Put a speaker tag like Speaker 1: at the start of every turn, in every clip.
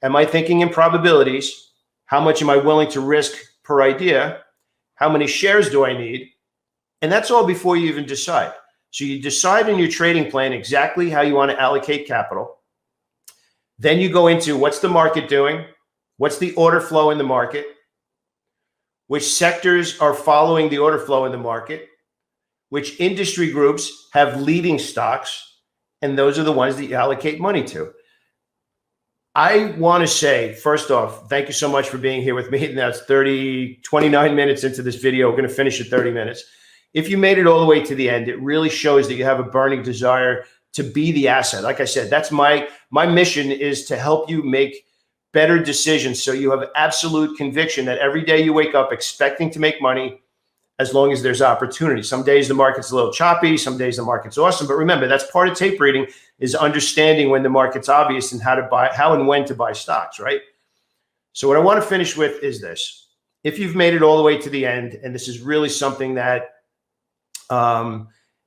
Speaker 1: Am I thinking in probabilities? How much am I willing to risk per idea? How many shares do I need? And that's all before you even decide. So you decide in your trading plan exactly how you want to allocate capital. Then you go into what's the market doing? What's the order flow in the market? Which sectors are following the order flow in the market? Which industry groups have leading stocks? And those are the ones that you allocate money to. I want to say, first off, thank you so much for being here with me. Now it's 29 minutes into this video. We're going to finish at 30 minutes. If you made it all the way to the end, it really shows that you have a burning desire to be the asset. Like I said, that's my mission, is to help you make better decisions so you have absolute conviction that every day you wake up expecting to make money, as long as there's opportunity. Some days the market's a little choppy, some days the market's awesome. But remember, that's part of tape reading, is understanding when the market's obvious and how and when to buy stocks, right? So what I want to finish with is this. If you've made it all the way to the end, and this is really something that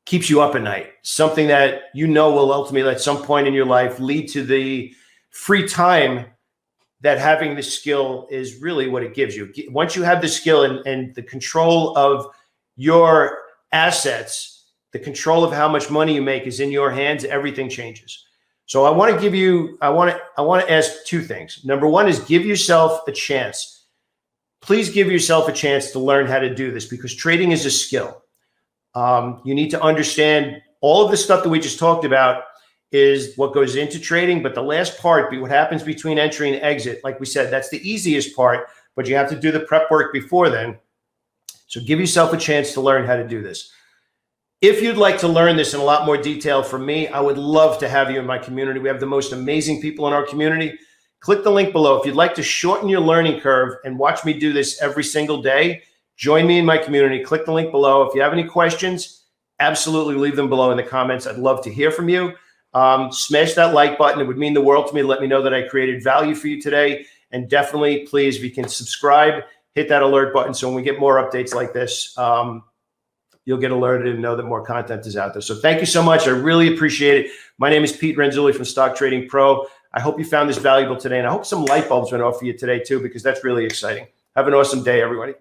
Speaker 1: keeps you up at night, something that you know will ultimately at some point in your life lead to the free time that having the skill is really what it gives you. Once you have the skill and the control of your assets, the control of how much money you make is in your hands, everything changes. So I want to ask two things. Number one is give yourself a chance. Please give yourself a chance to learn how to do this, because trading is a skill. You need to understand all of the stuff that we just talked about is what goes into trading. But the last part, what happens between entry and exit, like we said, that's the easiest part, but you have to do the prep work before then. So give yourself a chance to learn how to do this. If you'd like to learn this in a lot more detail from me, I would love to have you in my community. We have the most amazing people in our community. Click the link below. If you'd like to shorten your learning curve and watch me do this every single day, join me in my community. Click the link below. If you have any questions, absolutely leave them below in the comments. I'd love to hear from you. Smash that like button. It would mean the world to me to let me know that I created value for you today. And definitely, please, if you can subscribe, hit that alert button. So when we get more updates like this, you'll get alerted and know that more content is out there. So thank you so much. I really appreciate it. My name is Pete Renzulli from Stock Trading Pro. I hope you found this valuable today. And I hope some light bulbs went off for you today too, because that's really exciting. Have an awesome day, everybody.